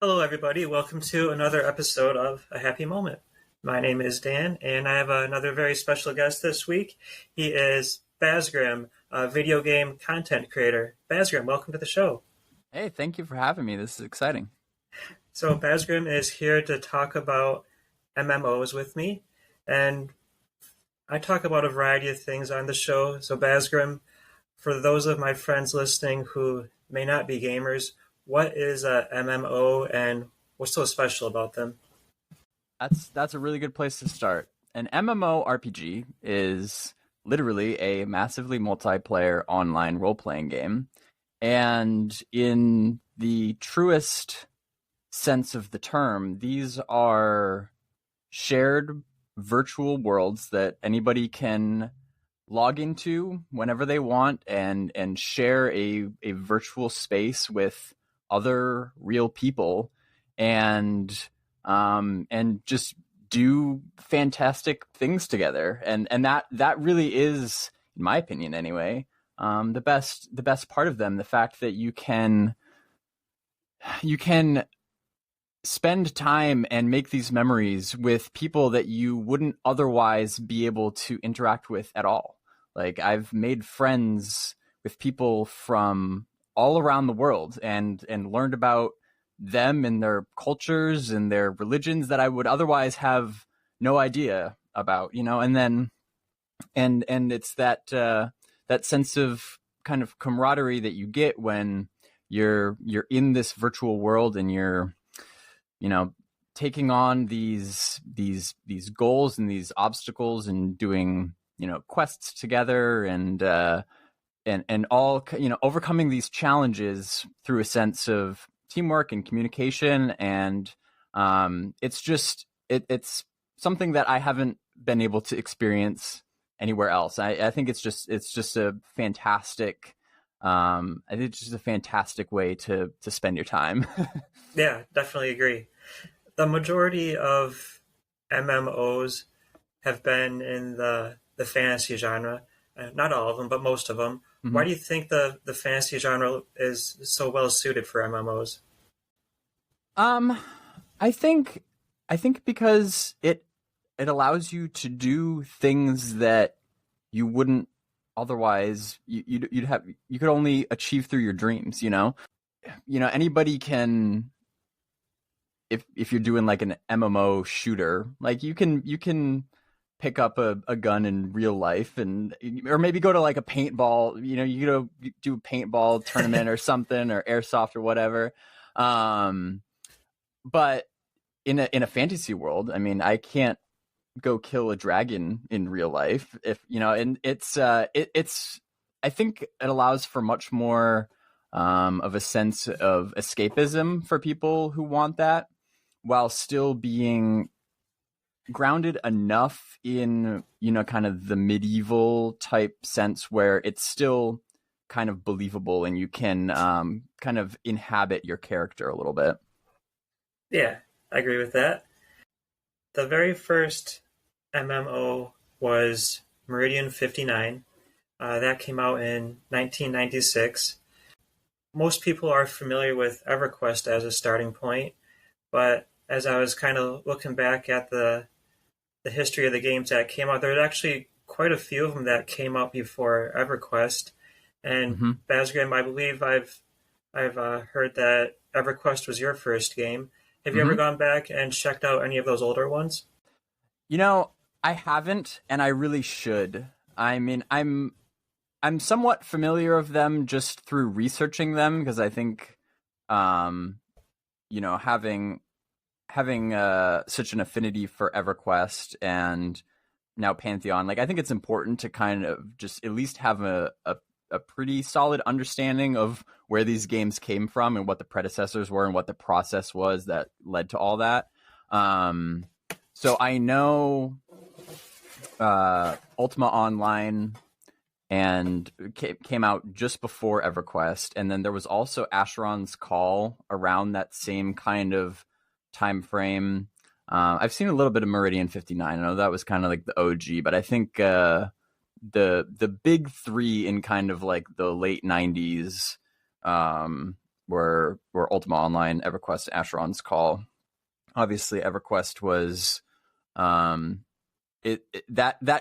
Hello, everybody. Welcome to another episode of A Happy Moment. My name is Dan, and I have another very special guest this week. He is Bazgrim, a video game content creator. Bazgrim, welcome to the show. Hey, thank you for having me. This is exciting. So, Bazgrim is here to talk about MMOs with me, and I talk about a variety of things on the show. So, Bazgrim, for those of my friends listening who may not be gamers, what is a MMO and what's so special about them? That's a really good place to start. An MMORPG is literally a massively multiplayer online role-playing game. And in the truest sense of the term, these are shared virtual worlds that anybody can log into whenever they want and share a virtual space with other real people and just do fantastic things together. And that really is, in my opinion anyway, the best part of them, the fact that you can spend time and make these memories with people that you wouldn't otherwise be able to interact with at all. Like, I've made friends with people from all around the world and learned about them and their cultures and their religions that I would otherwise have no idea about, and then and it's that sense of kind of camaraderie that you get when you're in this virtual world and you're you know taking on these goals and these obstacles and doing quests together and all overcoming these challenges through a sense of teamwork and communication. And it's something that I haven't been able to experience anywhere else. I think it's just a fantastic I think it's just a fantastic way to spend your time. Yeah, definitely agree. The majority of MMOs have been in the fantasy genre. Not all of them, but most of them. Why Mhm. do you think the fantasy genre is so well suited for MMOs? Um, I think because it allows you to do things that you wouldn't otherwise you could only achieve through your dreams. Anybody can, if you're doing like an MMO shooter, like you can pick up a gun in real life, and or maybe go to like a paintball, you go do a paintball tournament or something, or airsoft or whatever. um but in a fantasy world, I mean, I can't go kill a dragon in real life, if and it's I think it allows for much more of a sense of escapism for people who want that, while still being grounded enough in kind of the medieval type sense where it's still kind of believable and you can kind of inhabit your character a little bit. Yeah, I agree with that. The very first MMO was Meridian 59. That came out in 1996. Most people are familiar with EverQuest as a starting point, but as I was kind of looking back at the history of the games that came out, there were actually quite a few of them that came out before EverQuest. And Hmm. Bazgrim, I believe I've heard that EverQuest was your first game. Have you ever Hmm. gone back and checked out any of those older ones? You know, I haven't, and I really should. I mean, I'm somewhat familiar of them just through researching them, because I think, um, having such an affinity for EverQuest and now Pantheon, like, I think it's important to kind of just at least have a pretty solid understanding of where these games came from and what the predecessors were and what the process was that led to all that. Um, so I know Ultima Online and came out just before EverQuest, and then there was also Asheron's Call around that same kind of time frame. I've seen a little bit of Meridian 59. I know that was kind of like the OG, but I think the big three in kind of like the late 90s, um, were Ultima Online, EverQuest, Asheron's Call. Obviously, EverQuest was that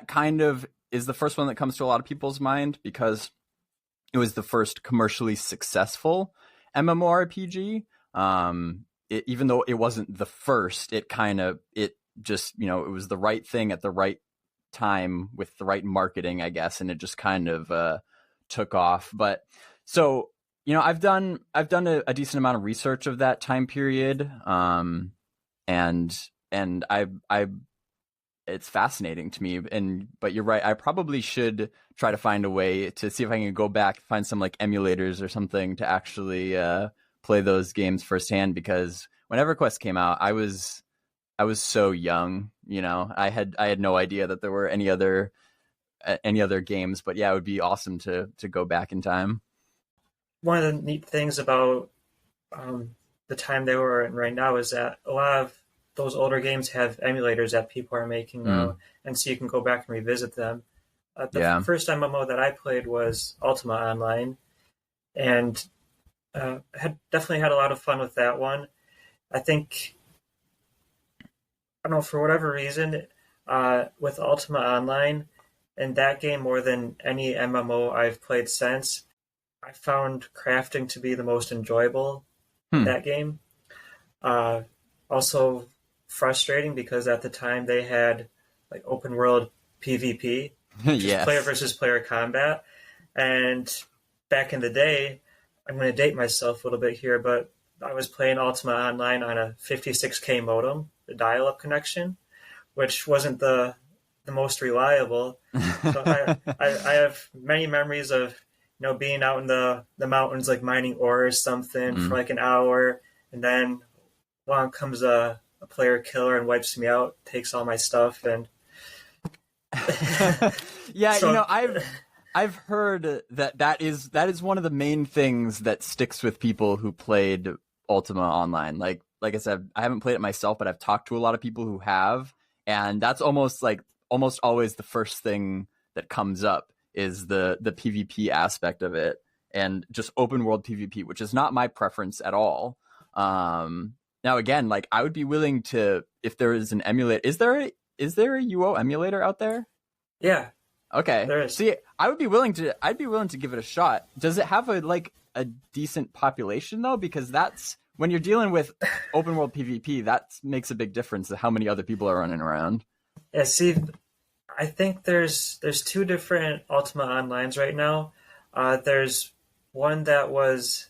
kind of is the first one that comes to a lot of people's mind because it was the first commercially successful MMORPG. Even though it wasn't the first, it just, it was the right thing at the right time with the right marketing, I guess, and it just kind of took off. But so, I've done a decent amount of research of that time period, and I it's fascinating to me. But you're right, I probably should try to find a way to see if I can go back, find some like emulators or something to actually play those games firsthand, because when EverQuest came out, I was so young, I had no idea that there were any other games. But yeah, it would be awesome to go back in time. One of the neat things about the time they were in right now is that a lot of those older games have emulators that people are making now, and so you can go back and revisit them. The first MMO that I played was Ultima Online, and had definitely had a lot of fun with that one. I think, I don't know, for whatever reason, with Ultima Online and that game more than any MMO I've played since, I found crafting to be the most enjoyable in that game. Also frustrating because at the time they had like open world PvP, yes. Player versus player combat. And back in the day, I'm going to date myself a little bit here, but I was playing Ultima Online on a 56K modem, the dial-up connection, which wasn't the most reliable. So I have many memories of being out in the mountains, like mining ore or something for like an hour, and then along comes a player killer and wipes me out, takes all my stuff, and yeah, so, I've heard that is one of the main things that sticks with people who played Ultima Online. Like I said, I haven't played it myself, but I've talked to a lot of people who have, and that's almost always the first thing that comes up is the PvP aspect of it, and just open world PvP, which is not my preference at all. Now again, like I would be willing to, if there is an emulator. Is there a UO emulator out there? Yeah. Okay. There is. See, I'd be willing to give it a shot. Does it have a decent population though? Because that's when you're dealing with open world PvP, that makes a big difference to how many other people are running around. Yeah, see, I think there's two different Ultima Onlines right now. There's one that was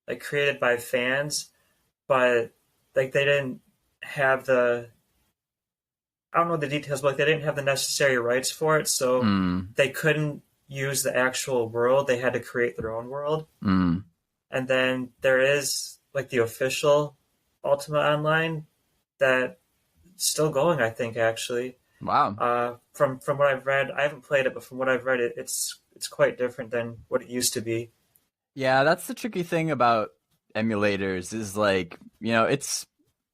like created by fans, but like they didn't have I don't know the details, but like they didn't have the necessary rights for it, so they couldn't use the actual world. They had to create their own world. And then there is like the official Ultima Online that's still going, I think, actually. Wow. From what I've read, I haven't played it, but from what I've read, it's quite different than what it used to be. Yeah, that's the tricky thing about emulators is like, it's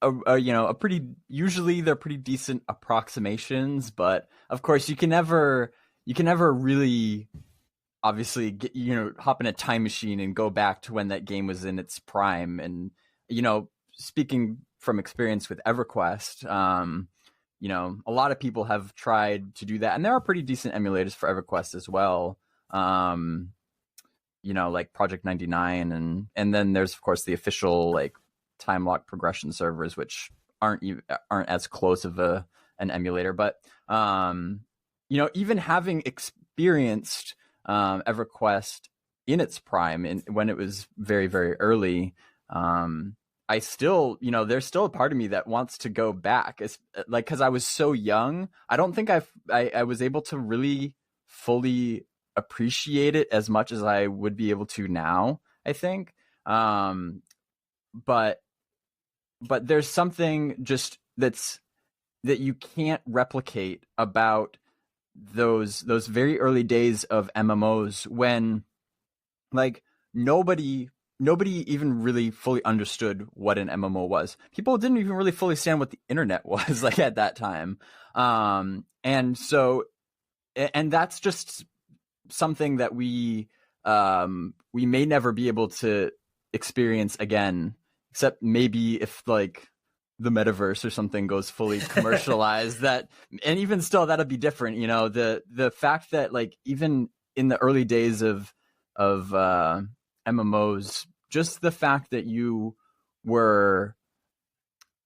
a pretty, usually they're pretty decent approximations, but of course you can never really obviously get, hop in a time machine and go back to when that game was in its prime. And speaking from experience with EverQuest, a lot of people have tried to do that, and there are pretty decent emulators for EverQuest as well. Like Project 99, and then there's of course the official like time lock progression servers, which aren't as close of an emulator. But even having experienced EverQuest in its prime and when it was very, very early, I still, there's still a part of me that wants to go back. It's like, because I was so young, I don't think I was able to really fully appreciate it as much as I would be able to now, I think. But there's something just that you can't replicate about those very early days of MMOs when like nobody even really fully understood what an MMO was. People didn't even really fully understand what the internet was like at that time. And that's just something that we may never be able to experience again, except maybe if like the metaverse or something goes fully commercialized. That, and even still, that'd be different. You know, the fact that like even in the early days of MMOs, just the fact that you were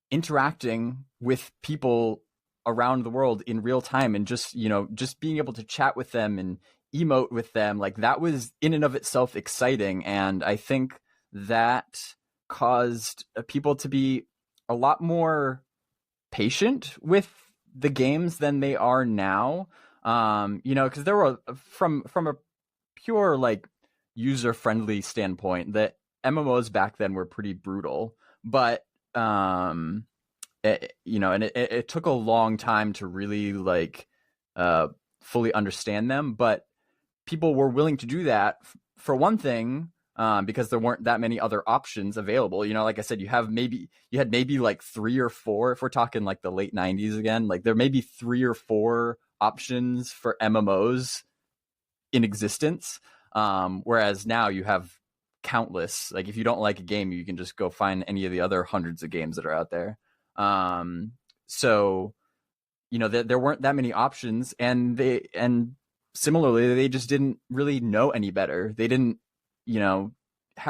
interacting with people around the world in real time, and just, you know, just being able to chat with them and emote with them, like that was in and of itself exciting. And I think that caused people to be a lot more patient with the games than they are now. You know, because there were, from a pure like user friendly standpoint, that MMOs back then were pretty brutal, but you know, and it took a long time to really like fully understand them, but people were willing to do that for one thing, because there weren't that many other options available. You know, like I said, you had maybe like 3 or 4, if we're talking like the late 90s again, like there may be 3 or 4 options for MMOs in existence, whereas now you have countless. Like if you don't like a game, you can just go find any of the other hundreds of games that are out there. So, you know, there weren't that many options, and similarly, they just didn't really know any better. They didn't, you know,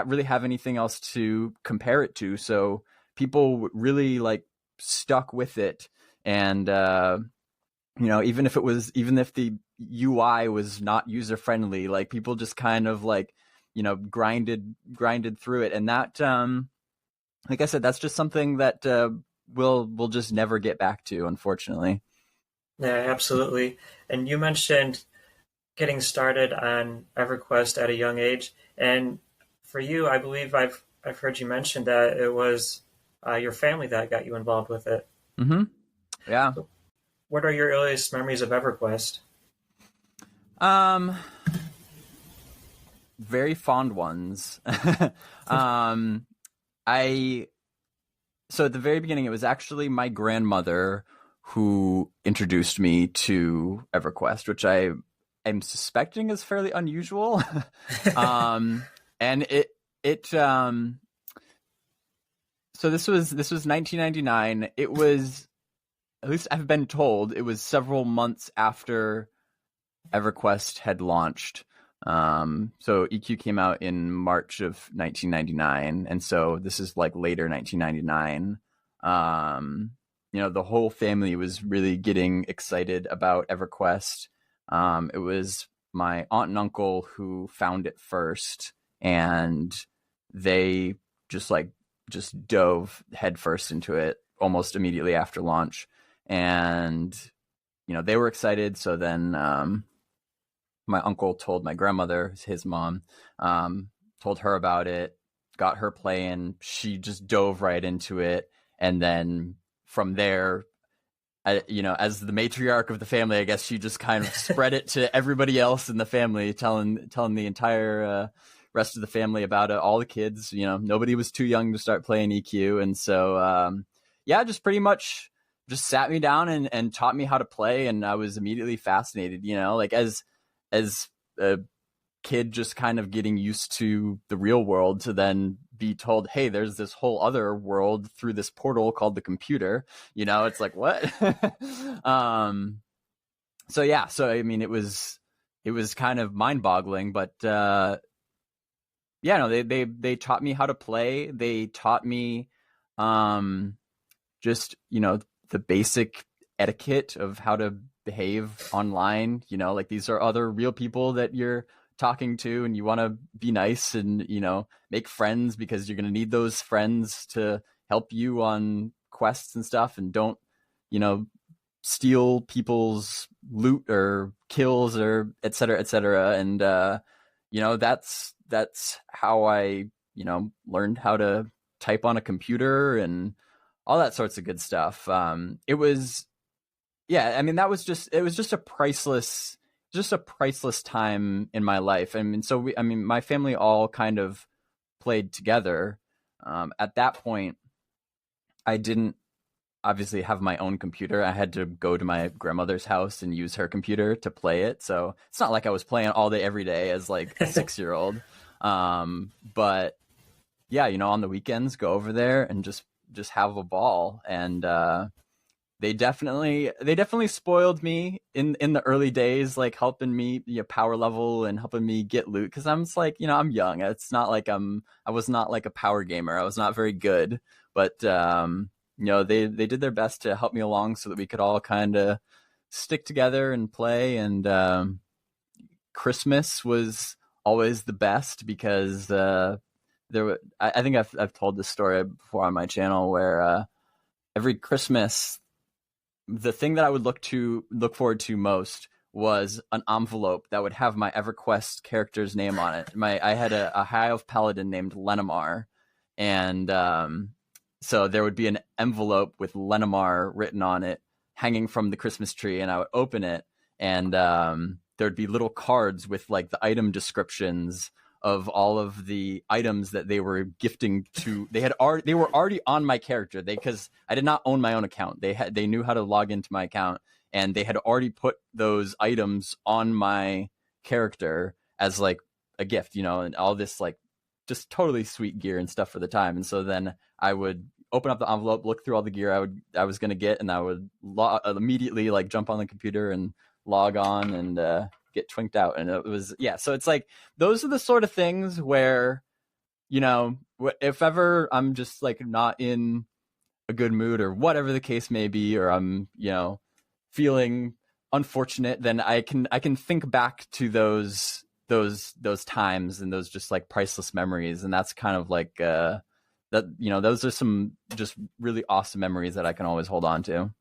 really have anything else to compare it to. So people really like stuck with it. And, you know, even if the UI was not user friendly, like people just kind of like, you know, grinded through it. And that, like I said, that's just something that, we'll just never get back to, unfortunately. Yeah, absolutely. And you mentioned getting started on EverQuest at a young age, and for you, I believe I've heard you mention that it was your family that got you involved with it. Mm-hmm. Yeah. So what are your earliest memories of EverQuest? Very fond ones. So at the very beginning, it was actually my grandmother who introduced me to EverQuest, which I am suspecting is fairly unusual. And so this was 1999. It was, at least I've been told, it was several months after EverQuest had launched. So EQ came out in March of 1999, and so this is like later 1999. You know, the whole family was really getting excited about EverQuest. It was my aunt and uncle who found it first, and they just dove headfirst into it almost immediately after launch. And, you know, they were excited. So then, my uncle told my grandmother, his mom, told her about it, got her playing. She just dove right into it. And then from there, you know, as the matriarch of the family, I guess she just kind of spread it to everybody else in the family, telling the entire rest of the family about it. All the kids, you know, nobody was too young to start playing EQ. And so, yeah, just pretty much just sat me down and taught me how to play. And I was immediately fascinated, you know, like as a kid just kind of getting used to the real world, to then be told, hey, there's this whole other world through this portal called the computer, you know, it's like, what? So yeah, so I mean, it was kind of mind-boggling, but yeah, no, they taught me how to play. They taught me just, you know, the basic etiquette of how to behave online. You know, like these are other real people that you're talking to, and you want to be nice and, you know, make friends, because you're going to need those friends to help you on quests and stuff. And don't, you know, steal people's loot or kills or et cetera, et cetera. And, you know, that's how I, you know, learned how to type on a computer and all that sorts of good stuff. It was, yeah, I mean, it was just a priceless time in my life. I mean, so my family all kind of played together. At that point, I didn't obviously have my own computer. I had to go to my grandmother's house and use her computer to play it. So it's not like I was playing all day, every day as like a 6-year-old. But yeah, on the weekends, go over there and just have a ball. And they definitely spoiled me in the early days, like helping me power level and helping me get loot, because I'm just like, I'm young. It's not like I was not like a power gamer. I was not very good, but they did their best to help me along so that we could all kind of stick together and play. And Christmas was always the best because I think I've told this story before on my channel, where every Christmas, the thing that I would look forward to most was an envelope that would have my EverQuest character's name on it. I had a High Elf Paladin named Lenamar, and so there would be an envelope with Lenamar written on it hanging from the Christmas tree, and I would open it, and there'd be little cards with like the item descriptions of all of the items that they were gifting to. They were already on my character. Because I did not own my own account. They knew how to log into my account, and they had already put those items on my character as like a gift, and all this like just totally sweet gear and stuff for the time. And so then I would open up the envelope, look through all the gear I was gonna get, and I would immediately like jump on the computer and log on and get twinked out. And it was, yeah, so it's like those are the sort of things where if ever I'm just like not in a good mood or whatever the case may be, or I'm feeling unfortunate, then I can think back to those times and those just like priceless memories. And that's kind of like that those are some just really awesome memories that I can always hold on to.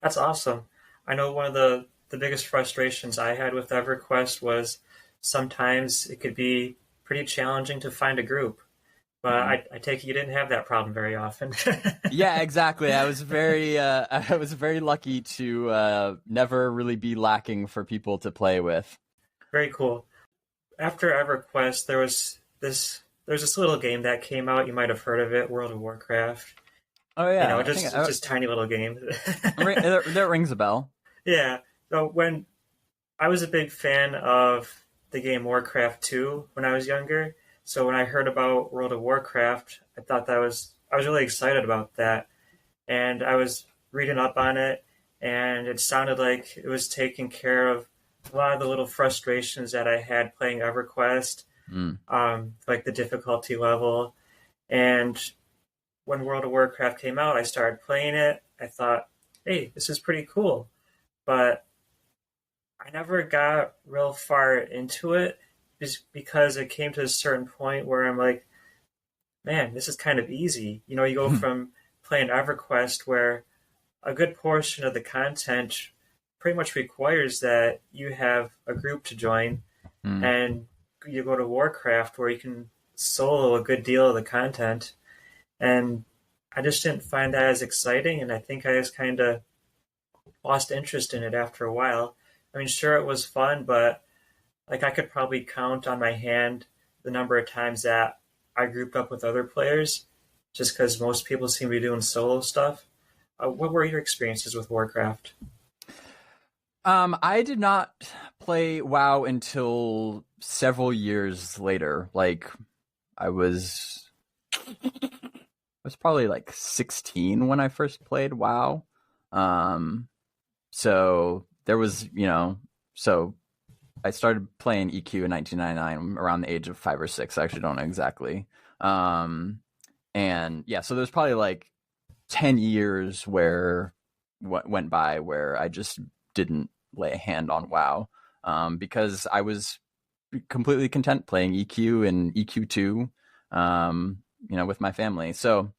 That's awesome. I know one of the biggest frustrations I had with EverQuest was sometimes it could be pretty challenging to find a group. But I take it you didn't have that problem very often. Yeah, exactly. I was very lucky to never really be lacking for people to play with. Very cool. After EverQuest, there's this little game that came out. You might have heard of it, World of Warcraft. Oh yeah, just tiny little game. That rings a bell. Yeah. So when I was a big fan of the game Warcraft 2 when I was younger. So when I heard about World of Warcraft, I was really excited about that. And I was reading up on it, and it sounded like it was taking care of a lot of the little frustrations that I had playing EverQuest, like the difficulty level. And when World of Warcraft came out, I started playing it. I thought, hey, this is pretty cool. But I never got real far into it just because it came to a certain point where I'm like, man, this is kind of easy. You go from playing EverQuest, where a good portion of the content pretty much requires that you have a group to join, and you go to Warcraft, where you can solo a good deal of the content. And I just didn't find that as exciting, and I think I just kind of lost interest in it after a while. I mean, sure, it was fun, but like I could probably count on my hand the number of times that I grouped up with other players, just because most people seem to be doing solo stuff. What were your experiences with Warcraft? I did not play WoW until several years later. Like I was probably like 16 when I first played WoW. So there was, so I started playing EQ in 1999 around the age of 5 or 6. I actually don't know exactly. And yeah, so there's probably like 10 years where what went by where I just didn't lay a hand on WoW, because I was completely content playing EQ and EQ2, with my family. So,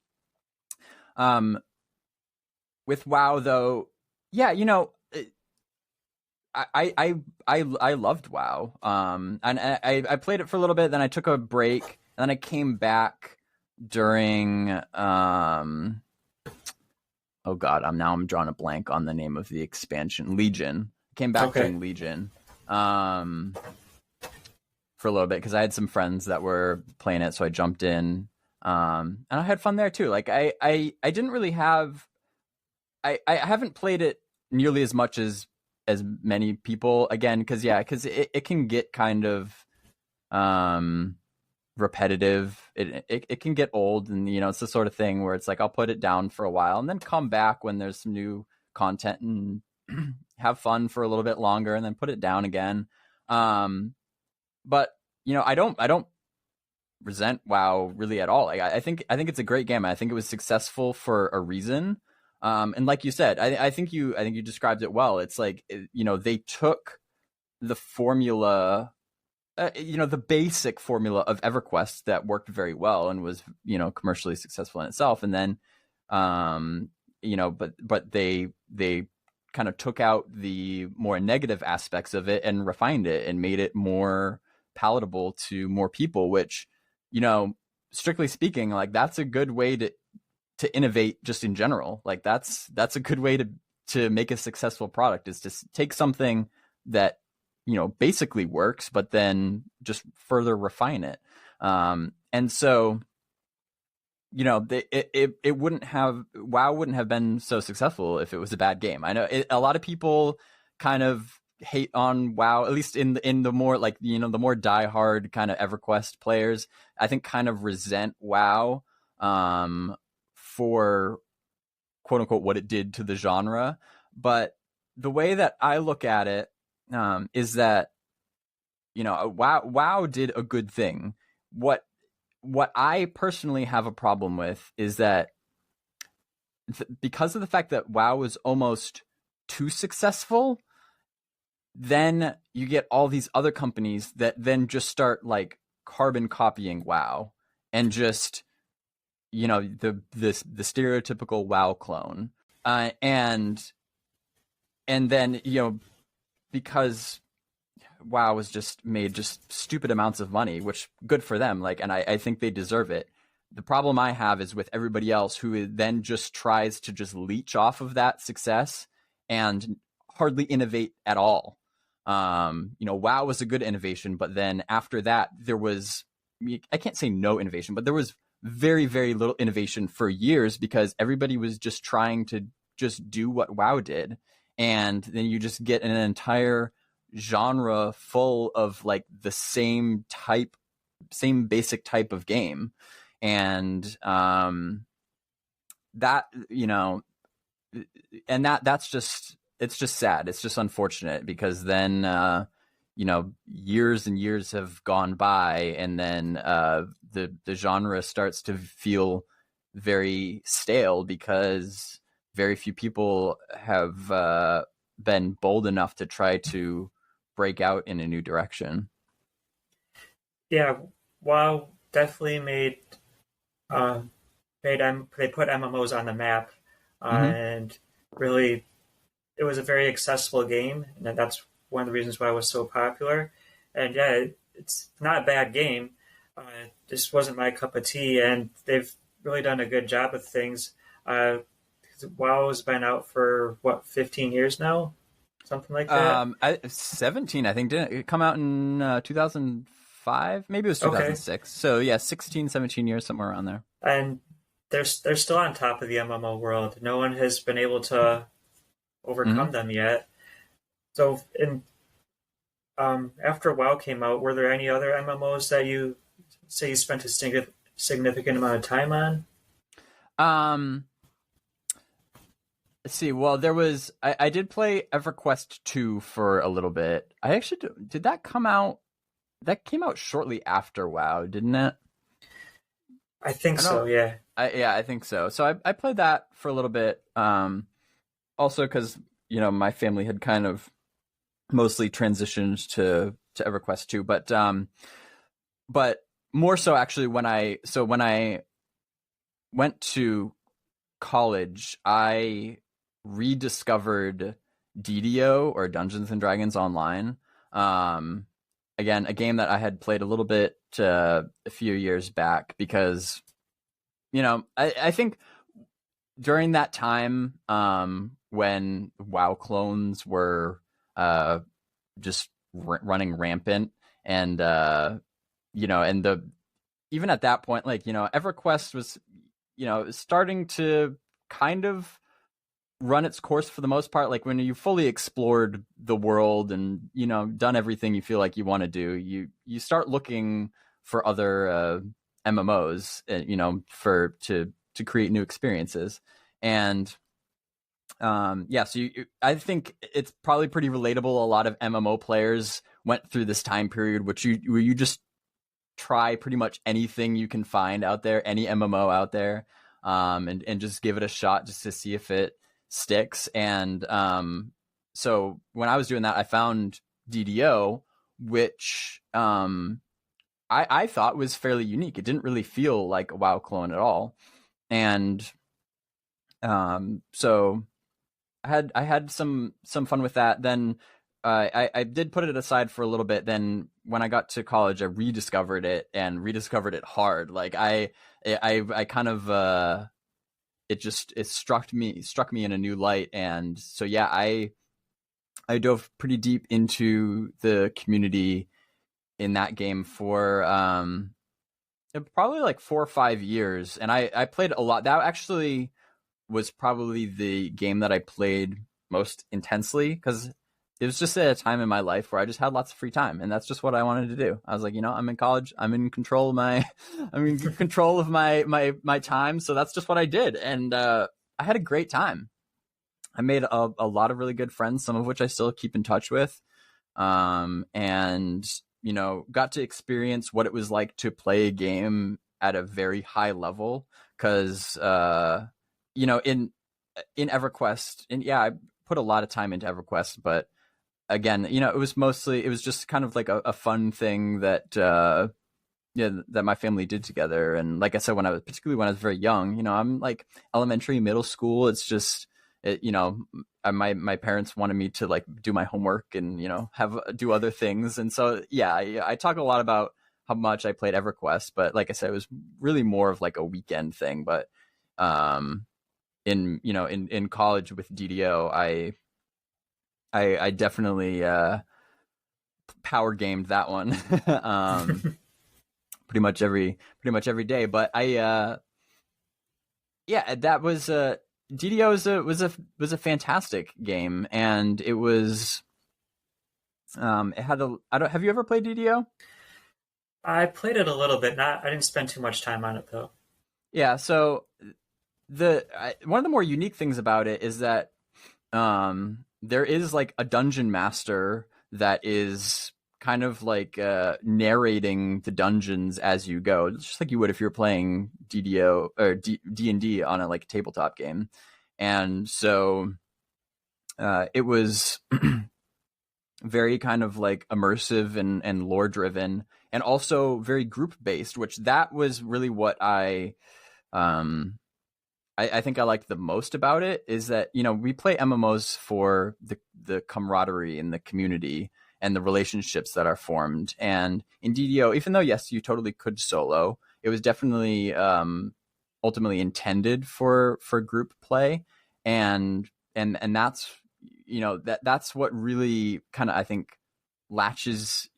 with WoW though, yeah, I loved WoW. And I played it for a little bit, then I took a break, and then I came back during oh god, I'm drawing a blank on the name of the expansion. Legion. I came back during Legion. For a little bit because I had some friends that were playing it, so I jumped in. And I had fun there too. Like I didn't really have I haven't played it nearly as much as many people, again, because it can get kind of repetitive. It can get old, and it's the sort of thing where it's like I'll put it down for a while and then come back when there's some new content and have fun for a little bit longer and then put it down again. But I don't resent WoW really at all. Like, I think it's a great game. I think it was successful for a reason. And like you said, I think you described it well. It's like, they took the formula, the basic formula of EverQuest that worked very well and was, commercially successful in itself. And then, but they kind of took out the more negative aspects of it and refined it and made it more palatable to more people, which, strictly speaking, like, that's a good way to innovate just in general. Like, that's a good way to make a successful product, is to take something that, basically works, but then just further refine it. And so, it wouldn't have, WoW wouldn't have been so successful if it was a bad game. I know a lot of people kind of hate on WoW, at least in the more, like, the more diehard kind of EverQuest players, I think, kind of resent WoW for, quote unquote, what it did to the genre. But the way that I look at it is that, WoW did a good thing. What I personally have a problem with is that because of the fact that WoW was almost too successful, then you get all these other companies that then just start, like, carbon copying WoW and just, the stereotypical WoW clone, and then, because WoW was just made just stupid amounts of money, which, good for them. Like, and I think they deserve it. The problem I have is with everybody else who then just tries to just leech off of that success and hardly innovate at all. WoW was a good innovation, but then after that, there was, I can't say no innovation, but there was very, very little innovation for years because everybody was just trying to just do what WoW did. And then you just get an entire genre full of, like, the same basic type of game. And that, and that's just, it's just sad. It's just unfortunate because then, years and years have gone by, and then the genre starts to feel very stale because very few people have been bold enough to try to break out in a new direction. Yeah, WoW definitely they put MMOs on the map, Mm-hmm. and really, it was a very accessible game, and that's one of the reasons why it was so popular. And yeah, it's not a bad game. This wasn't my cup of tea, and they've really done a good job with things. Uh, WoW has been out for what, 15 years now, something like that. 17, I think, didn't it come out in 2005? Maybe it was Okay, 2006. So yeah, 16, 17 years, somewhere around there. and they're still on top of the MMO world. No one has been able to Mm-hmm. overcome them yet. So, after WoW came out, were there any other MMOs that you say you spent a significant amount of time on? Um, let's see. Well, I did play EverQuest 2 for a little bit. I actually did that come out? That came out shortly after WoW, didn't it? I think I so. don't. Yeah. Yeah, I think so. So I played that for a little bit. Also because my family had kind of mostly transitioned to EverQuest 2, but more so actually when I went to college, I rediscovered DDO, or Dungeons and Dragons Online. Um, Again, a game that I had played a little bit a few years back because I think during that time, when WoW clones were just running rampant, and and the even at that point, like, EverQuest was starting to kind of run its course for the most part. Like, when you fully explored the world and done everything you feel like you want to do, you start looking for other MMOs, for to create new experiences. And so I think it's probably pretty relatable. A lot of MMO players went through this time period, where you just try pretty much anything you can find out there, any MMO out there, and just give it a shot just to see if it sticks. And so when I was doing that, I found DDO, which I thought was fairly unique. It didn't really feel like a WoW clone at all, and so I had some fun with that. Then I did put it aside for a little bit. Then when I got to college, I rediscovered it hard. Like I kind of it struck me in a new light. And so yeah, I dove pretty deep into the community in that game for probably like 4 or 5 years, and I played a lot. That actually was probably the game that I played most intensely, because it was just at a time in my life where I just had lots of free time, and that's just what I wanted to do. I was like, I'm in college, I'm in control of my my time, so that's just what I did, and I had a great time. I made a lot of really good friends, some of which I still keep in touch with, and got to experience what it was like to play a game at a very high level, because in EverQuest, and yeah, I put a lot of time into EverQuest, but again, it was just kind of like a fun thing that that my family did together. And like I said, particularly when I was very young, I'm like elementary, middle school, it's just my parents wanted me to like do my homework and do other things, and so yeah, I talk a lot about how much I played EverQuest, but like I said, it was really more of like a weekend thing. But in college with DDO, I definitely power gamed that one pretty much every day. But that was DDO was a fantastic game, and it was it had have you ever played DDO? I played it a little bit. I didn't spend too much time on it though. Yeah, so one of the more unique things about it is that there is like a dungeon master that is kind of like narrating the dungeons as you go, just like you would if you're playing DDO or D&D on a like tabletop game. And so it was very kind of like immersive and lore driven, and also very group based, which that was really what I think I liked the most about it, is that we play MMOs for the camaraderie in the community and the relationships that are formed. And in DDO, even though yes, you totally could solo, it was definitely ultimately intended for group play, and that's that's what really kind of, I think, latches,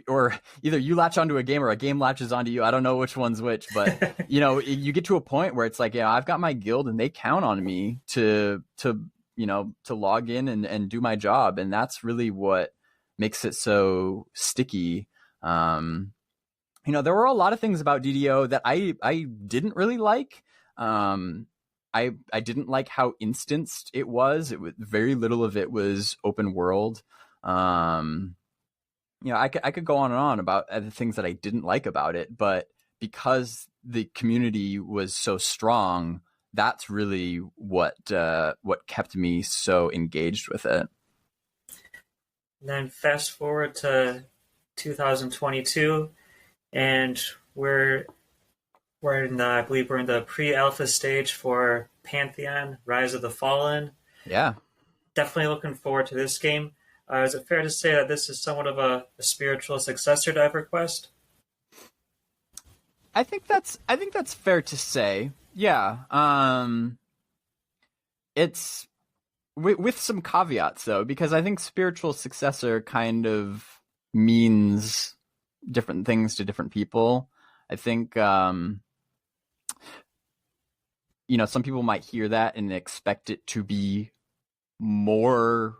or either you latch onto a game or a game latches onto you. I don't know which one's which, but you get to a point where it's like, yeah, I've got my guild and they count on me to log in and do my job, and that's really what makes it so sticky. There were a lot of things about DDO that I didn't really like. I didn't like how instanced it was. Very little of it was open world. I could go on and on about the things that I didn't like about it, but because the community was so strong, that's really what kept me so engaged with it. And then fast forward to 2022, and we're I believe we're in the pre-alpha stage for Pantheon: Rise of the Fallen. Yeah, definitely looking forward to this game. Is it fair to say that this is somewhat of a spiritual successor to EverQuest? I think that's fair to say. Yeah. It's with some caveats though, because I think spiritual successor kind of means different things to different people. I think some people might hear that and expect it to be more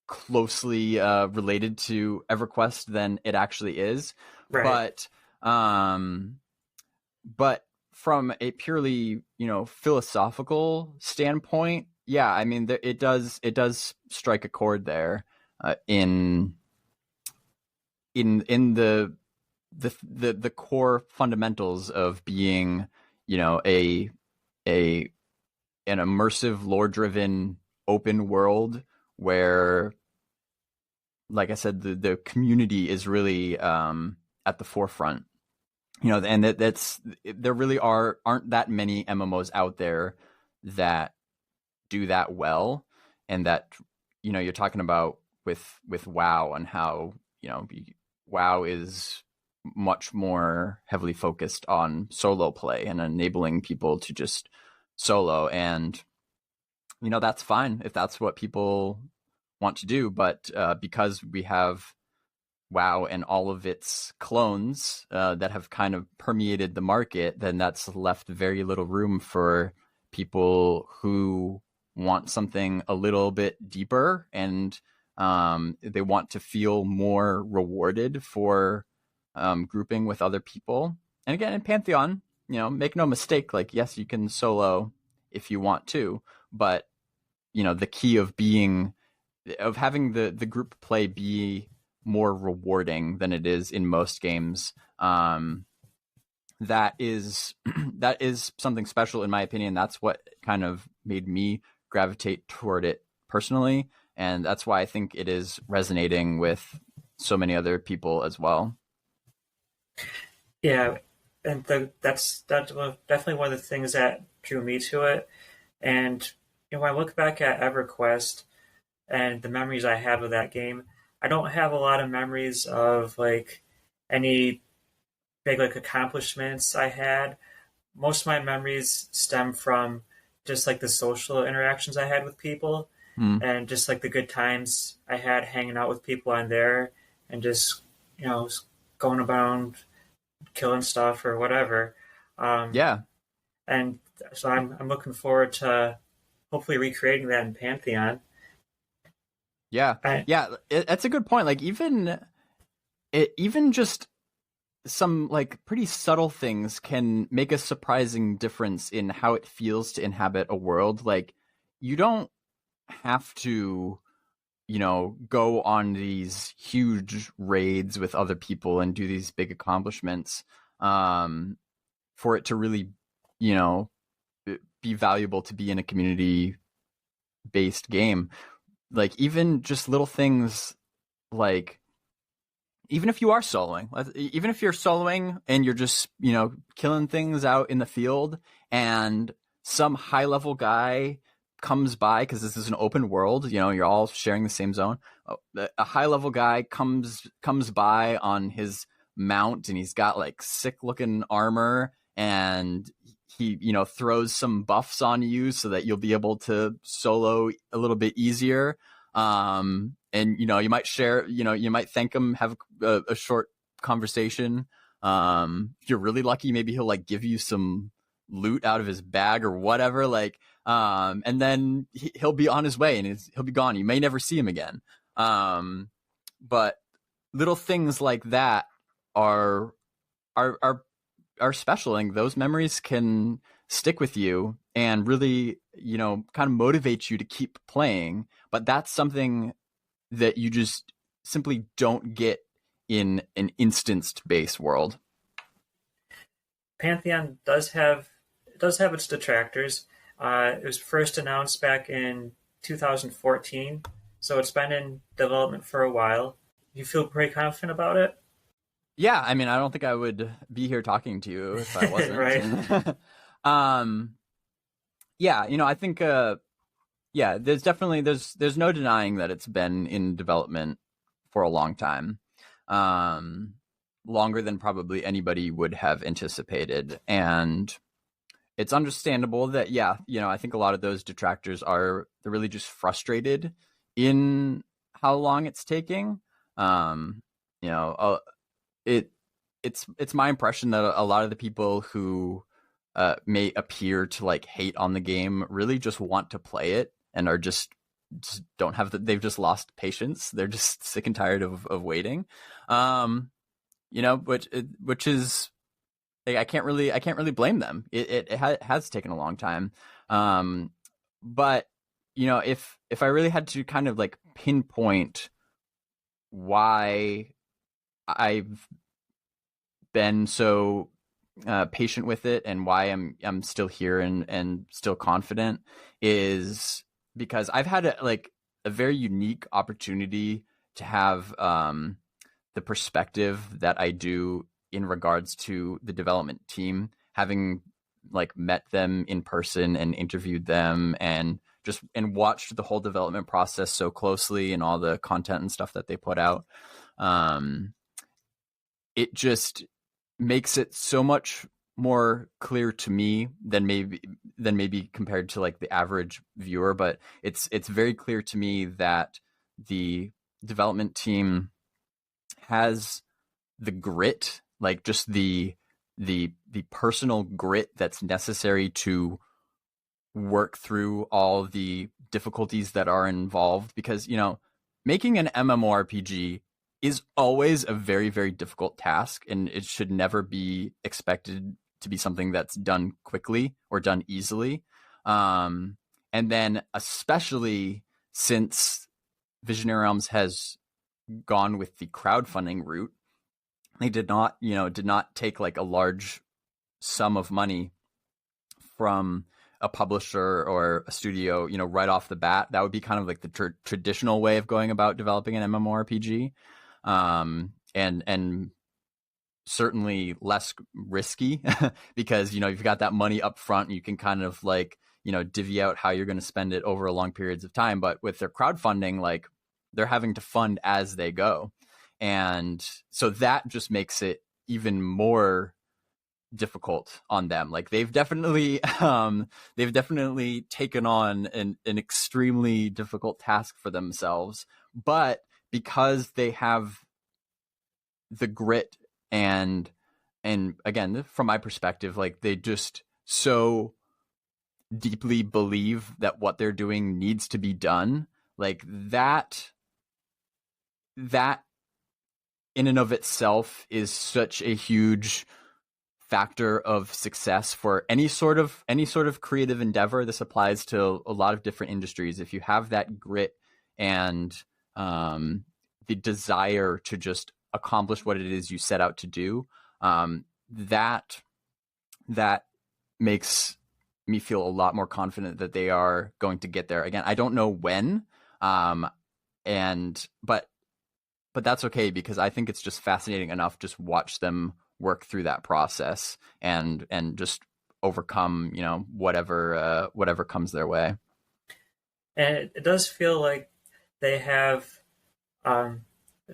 closely related to EverQuest than it actually is. Right. But from a purely, philosophical standpoint, yeah, I mean, it does strike a chord there, in the core fundamentals of being, a an immersive, lore driven, open world where, like I said, the community is really at the forefront. And that's there really aren't that many MMOs out there that do that well, and that, you're talking about with WoW, and how, WoW is much more heavily focused on solo play and enabling people to just solo. And that's fine if that's what people want to do, but because we have WoW and all of its clones that have kind of permeated the market, then that's left very little room for people who want something a little bit deeper, and they want to feel more rewarded for grouping with other people. And again, in Pantheon, make no mistake, like, yes, you can solo if you want to, but the key of having the group play be more rewarding than it is in most games, that is that is something special, in my opinion. That's what kind of made me gravitate toward it personally, and that's why I think it is resonating with so many other people as well. Yeah, and that's definitely one of the things that drew me to it. And when I look back at EverQuest and the memories I have of that game, I don't have a lot of memories of like any big like accomplishments I had. Most of my memories stem from just like the social interactions I had with people, Hmm. and just like the good times I had hanging out with people on there, and just going around killing stuff or whatever. Um, Yeah, and so I'm looking forward to hopefully recreating that in Pantheon. yeah, I, yeah. That's a good point. Like, even just some like pretty subtle things can make a surprising difference in how it feels to inhabit a world. Like, you don't have to, go on these huge raids with other people and do these big accomplishments, for it to really, you know, be valuable to be in a community based game. Like, even just little things, like, even if you are soloing, even if you're soloing and you're just, killing things out in the field, and some high level guy comes by, because this is an open world, you're all sharing the same zone. A high level guy comes by on his mount, and he's got like sick looking armor, and he, throws some buffs on you so that you'll be able to solo a little bit easier. And you might share, you might thank him, have a short conversation. If you're really lucky, maybe he'll like give you some loot out of his bag or whatever, like, and then he'll be on his way, and he'll be gone. You may never see him again. But little things like that are are are special, and those memories can stick with you and really, kind of motivate you to keep playing. But that's something that you just simply don't get in an instanced based world. Pantheon does have its detractors. It was first announced back in 2014, so it's been in development for a while. You feel pretty confident about it? Yeah, I mean, I don't think I would be here talking to you if I Right. wasn't. um, yeah, I think, yeah, there's definitely there's no denying that it's been in development for a long time, um, longer than probably anybody would have anticipated, and it's understandable that, yeah, I think a lot of those detractors they're really just frustrated in how long it's taking. Um, you know, it it's my impression that a lot of the people who may appear to like hate on the game really just want to play it, and are just just don't have they've just lost patience. They're just sick and tired of waiting. Which is, like, I can't really blame them. It has taken a long time. But if I really had to kind of like pinpoint why I've been so patient with it and why I'm still here and still confident, is because I've had a very unique opportunity to have the perspective that I do in regards to the development team, having like met them in person and interviewed them and watched the whole development process so closely and all the content and stuff that they put out. It just makes it so much more clear to me than maybe compared to like the average viewer, but it's very clear to me that the development team has the grit, like just the personal grit that's necessary to work through all the difficulties that are involved, because making an MMORPG is always a very, very difficult task, and it should never be expected to be something that's done quickly or done easily. And then especially since Visionary Realms has gone with the crowdfunding route, they did not take like a large sum of money from a publisher or a studio, right off the bat. That would be kind of like the traditional way of going about developing an MMORPG. And certainly less risky because, you've got that money up front and you can kind of like, divvy out how you're going to spend it over a long periods of time. But with their crowdfunding, like, they're having to fund as they go. And so that just makes it even more difficult on them. Like, they've definitely taken on an extremely difficult task for themselves, but because they have the grit and again, from my perspective, like, they just so deeply believe that what they're doing needs to be done, like that in and of itself is such a huge factor of success for any sort of creative endeavor. This applies to a lot of different industries. If you have that grit and the desire to just accomplish what it is you set out to do, that makes me feel a lot more confident that they are going to get there. Again, I don't know when, but that's okay, because I think it's just fascinating enough just watch them work through that process and just overcome, whatever comes their way. And it does feel like they have, it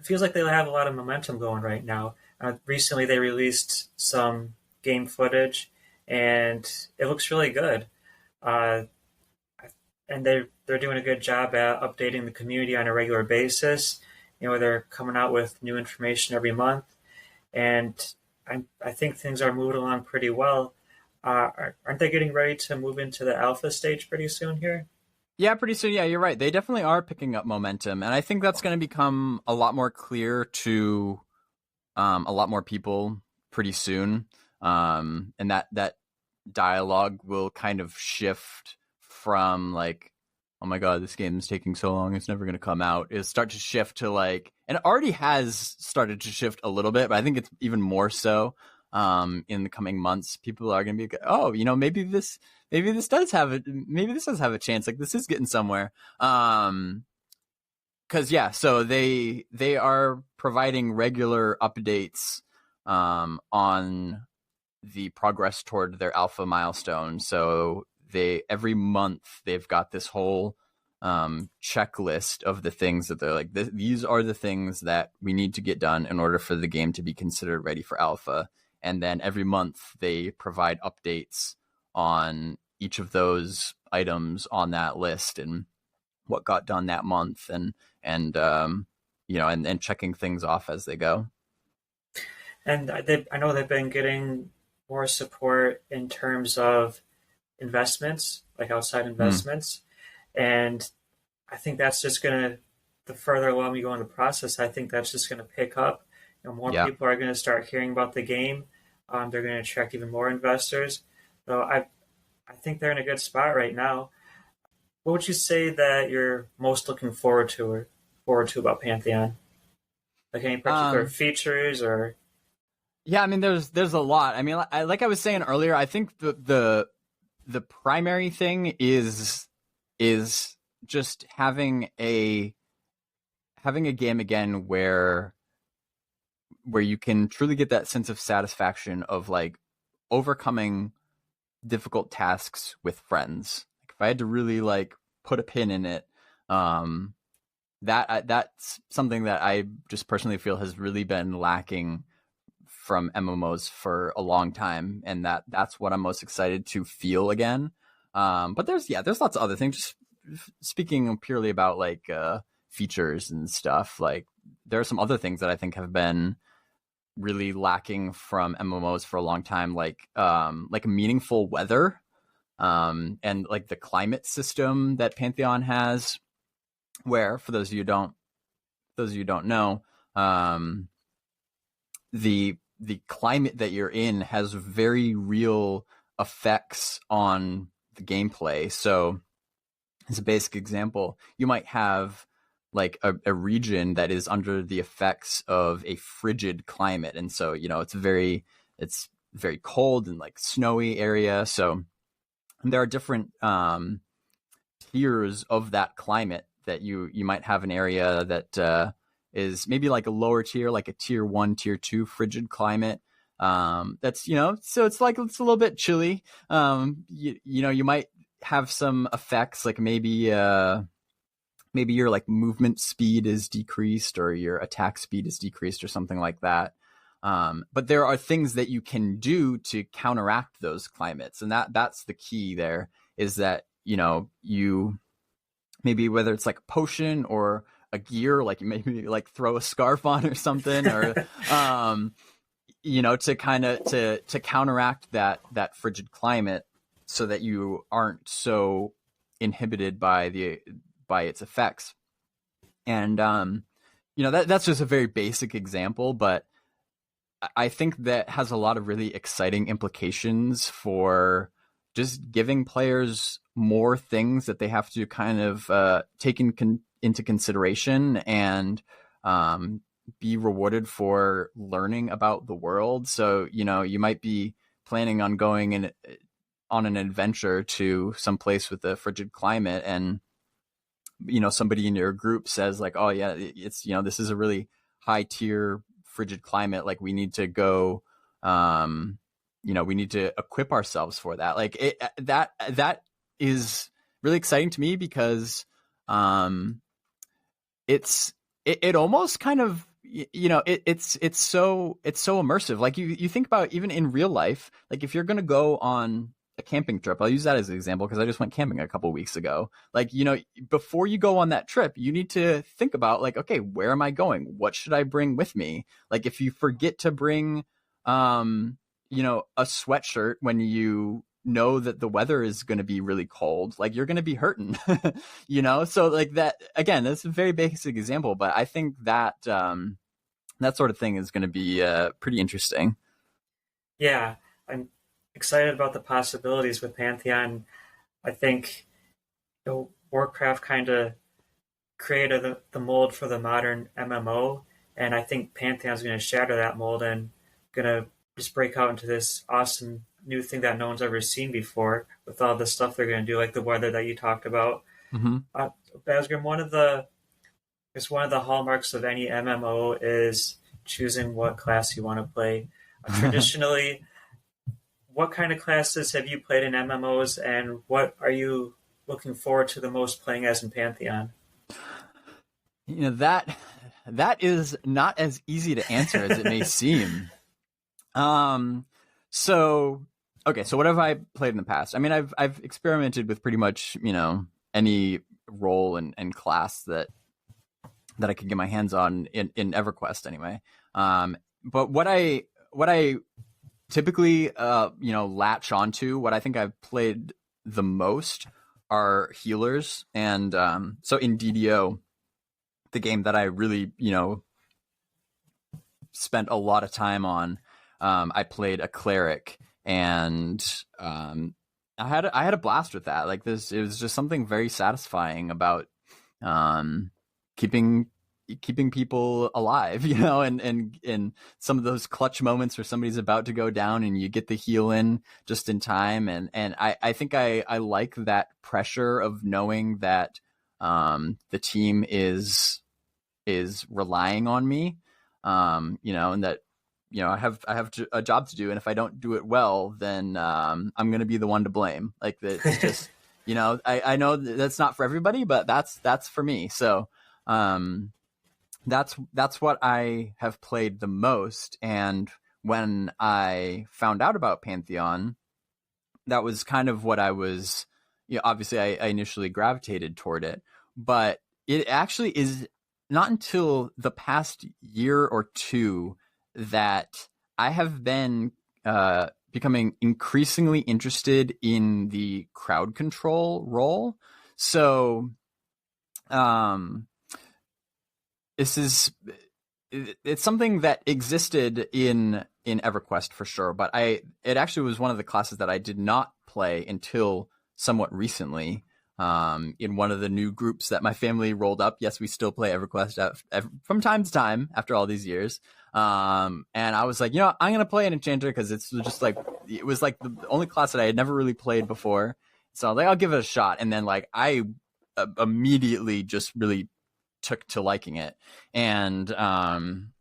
feels like they have a lot of momentum going right now. Recently, they released some game footage, and it looks really good. Uh, and they're doing a good job at updating the community on a regular basis. They're coming out with new information every month, and I think things are moving along pretty well. Aren't they getting ready to move into the alpha stage pretty soon here? Yeah, pretty soon. Yeah, you're right. They definitely are picking up momentum, and I think that's going to become a lot more clear to a lot more people pretty soon. And that dialogue will kind of shift from like, oh my god, this game is taking so long, it's never going to come out. It'll start to shift to like, and it already has started to shift a little bit, but I think it's even more so in the coming months. People are going to be, oh, maybe this does have a chance. Like, this is getting somewhere. Because so they are providing regular updates on the progress toward their alpha milestone. So every month they've got this whole checklist of the things that they're like, these are the things that we need to get done in order for the game to be considered ready for alpha. And then every month they provide updates on each of those items on that list and what got done that month, and checking things off as they go. And I know they've been getting more support in terms of investments, like outside investments. And I think that's just gonna, the further along we go in the process, I think that's just gonna pick up. More Yeah. people are gonna start hearing about the game. They're gonna attract even more investors. So I think they're in a good spot right now. What would you say that you're most looking forward to about Pantheon? Like any particular Um, features or yeah, I mean, there's a lot. I mean, like I was saying earlier, I think the primary thing is just having a game again where you can truly get that sense of satisfaction of like overcoming difficult tasks with friends. Like if I had to really like put a pin in it, um, that's something that I just personally feel has really been lacking from MMOs for a long time, and that's what I'm most excited to feel again. But there's lots of other things. Just speaking purely about like features and stuff, like there are some other things that I think have been really lacking from MMOs for a long time, like meaningful weather, and like the climate system that Pantheon has, where for those of you who don't know, the climate that you're in has very real effects on the gameplay. So as a basic example, you might have like a region that is under the effects of a frigid climate, and so it's very cold and like snowy area. So there are different tiers of that climate that you might have an area that is maybe like a lower tier, like a tier 1, tier 2 frigid climate. That's so it's like it's a little bit chilly. You might have some effects like maybe your like movement speed is decreased or your attack speed is decreased or something like that. But there are things that you can do to counteract those climates, and that's the key. There is that you maybe whether it's like a potion or a gear, like you maybe like throw a scarf on or something, or to kind of to counteract that frigid climate, so that you aren't so inhibited by its effects. And that's just a very basic example, but I think that has a lot of really exciting implications for just giving players more things that they have to kind of take into consideration and be rewarded for learning about the world. So, you might be planning on going on an adventure to some place with a frigid climate, and somebody in your group says like, oh yeah, it's this is a really high tier frigid climate, like we need to go, we need to equip ourselves for that. Like that is really exciting to me because it almost kind of it's so immersive. Like you think about even in real life, like if you're gonna go on a camping trip, I'll use that as an example because I just went camping a couple weeks ago. Like before you go on that trip, you need to think about like, okay, where am I going? What should I bring with me? Like if you forget to bring a sweatshirt when you know that the weather is going to be really cold, like you're going to be hurting. So like that, again, that's a very basic example, but I think that that sort of thing is going to be pretty interesting. yeah, I'm excited about the possibilities with Pantheon. I think Warcraft kind of created the mold for the modern MMO, and I think Pantheon's going to shatter that mold and going to just break out into this awesome new thing that no one's ever seen before with all the stuff they're going to do, like the weather that you talked about. Mm-hmm. Bazgrim, one of the hallmarks of any MMO is choosing what class you want to play. Traditionally, what kind of classes have you played in MMOs, and what are you looking forward to the most playing as in Pantheon? That is not as easy to answer as it may seem. So okay, so what have I played in the past? I mean, I've experimented with pretty much any role and class that I could get my hands on in EverQuest anyway. But what I typically latch onto, what I think I've played the most, are healers, and so in DDO, the game that I really spent a lot of time on, I played a cleric, and I had a blast with that. Like this, it was just something very satisfying about keeping people alive, and some of those clutch moments where somebody's about to go down and you get the heal in just in time, and I think I like that pressure of knowing that the team is relying on me, and that I have a job to do, and if I don't do it well, then I'm going to be the one to blame. Like it's just I know that's not for everybody, but that's for me. So that's what I have played the most. And when I found out about Pantheon, that was kind of what I was. Obviously, I initially gravitated toward it, but it actually is not until the past year or two that I have been becoming increasingly interested in the crowd control role. So, it's something that existed in EverQuest for sure, but it actually was one of the classes that I did not play until somewhat recently. In one of the new groups that my family rolled up. Yes, we still play EverQuest from time to time after all these years. And I was like, I'm going to play an enchanter because it was like the only class that I had never really played before. So I was like, I'll give it a shot. And then like I immediately just really took to liking it. And again,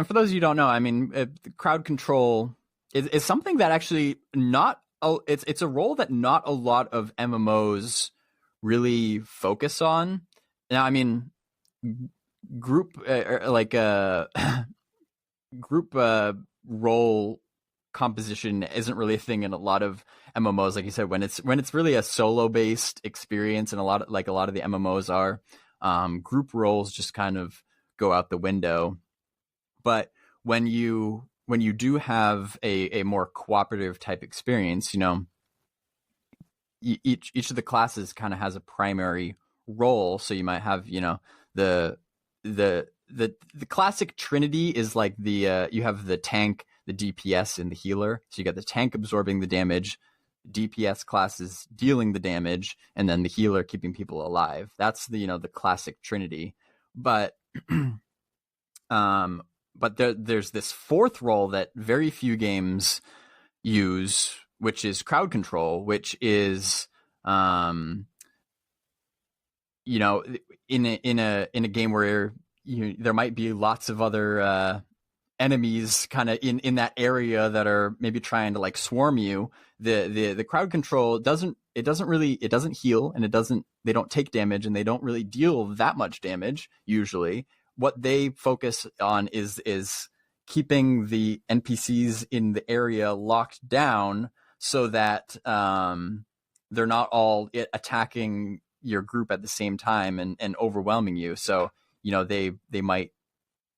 for those of you who don't know, I mean, the crowd control is something that actually it's a role that not a lot of MMOs really focus on. Now, I mean, group group role composition isn't really a thing in a lot of MMOs. Like you said, when it's really a solo based experience, and a lot of the MMOs are, group roles just kind of go out the window. But when you do have a more cooperative type experience, each of the classes kind of has a primary role. So you might have, the classic trinity is like you have the tank, the DPS, and the healer. So you got the tank absorbing the damage, DPS classes dealing the damage, and then the healer keeping people alive. That's the classic trinity. But there's this fourth role that very few games use, which is crowd control, which is in a game where there might be lots of other enemies kind of in that area that are maybe trying to like swarm you. The crowd control doesn't heal, and they don't take damage, and they don't really deal that much damage usually. What they focus on is keeping the NPCs in the area locked down so that they're not all attacking your group at the same time and overwhelming you. So, they might,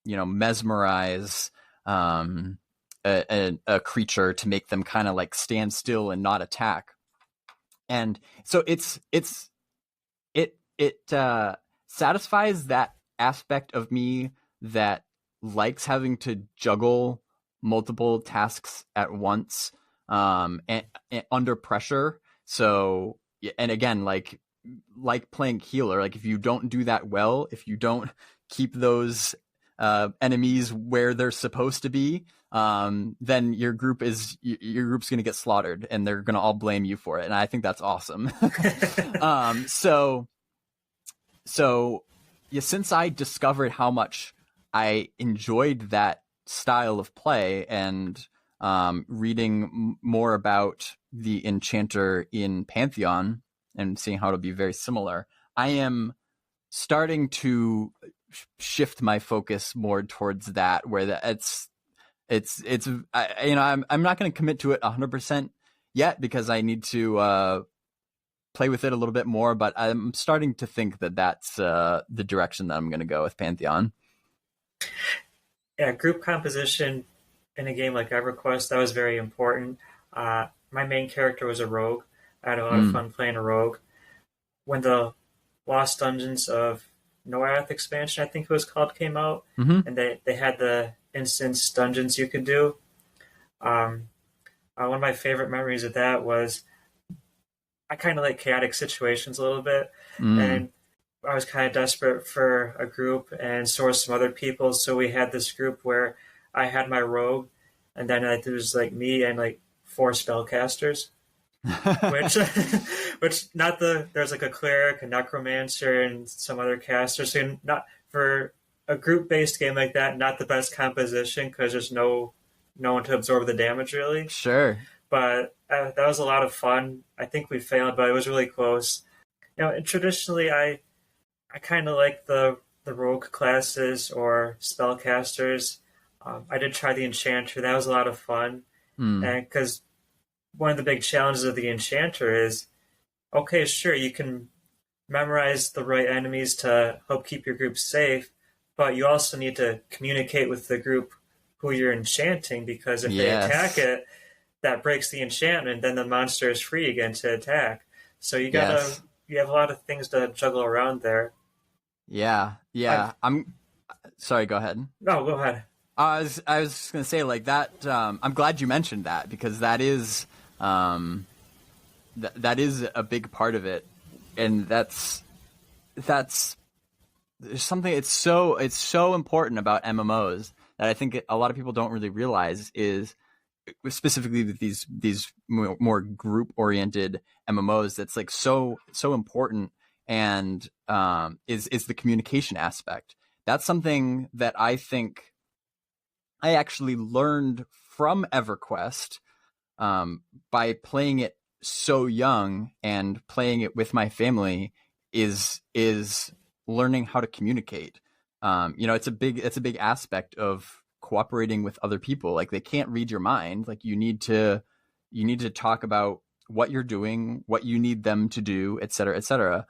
mesmerize a creature to make them kind of like stand still and not attack. And so it satisfies that aspect of me that likes having to juggle multiple tasks at once, and under pressure. So, and again, like playing healer, like if you don't do that well, if you don't keep those enemies where they're supposed to be, then your group's going to get slaughtered, and they're going to all blame you for it. And I think that's awesome. So yeah, since I discovered how much I enjoyed that style of play, and reading more about the enchanter in Pantheon and seeing how it'll be very similar, I am starting to shift my focus more towards that, where I'm not going to commit to it 100% yet because I need to play with it a little bit more, but I'm starting to think that that's the direction that I'm going to go with Pantheon. Yeah, group composition in a game like EverQuest, that was very important. my main character was a rogue. I had a lot of fun playing a rogue. When the Lost Dungeons of Noath expansion, I think it was called, came out, Mm-hmm. and they had the instance dungeons you could do. Um, One of my favorite memories of that was I kind of like chaotic situations a little bit, Mm. and I was kind of desperate for a group, and so were some other people. So we had this group where I had my rogue, and then it was like me and like four spellcasters, which which not the there's like a cleric, a necromancer, and some other casters. So not for a group based game like that, not the best composition because there's no one to absorb the damage really. Sure. But that was a lot of fun. I think we failed, but it was really close. And traditionally, I kind of like the rogue classes or spellcasters. I did try the enchanter. That was a lot of fun, Mm. and because one of the big challenges of the enchanter is, okay, sure, you can memorize the right enemies to help keep your group safe, but you also need to communicate with the group who you're enchanting because if they attack Yes. it, that breaks the enchantment, then the monster is free again to attack. So Yes. you have a lot of things to juggle around there. Yeah. I've Yeah. I'm sorry. Go ahead. No, go ahead. I was just gonna say like that. I'm glad you mentioned that because that is that is a big part of it, and that's there's something. It's so important about MMOs that I think a lot of people don't really realize is specifically with these more group oriented MMOs. That's like so important, and is the communication aspect. That's something that I think I actually learned from EverQuest by playing it so young and playing it with my family is learning how to communicate. It's a big aspect of cooperating with other people. Like they can't read your mind. Like you need to talk about what you're doing, what you need them to do, et cetera, et cetera.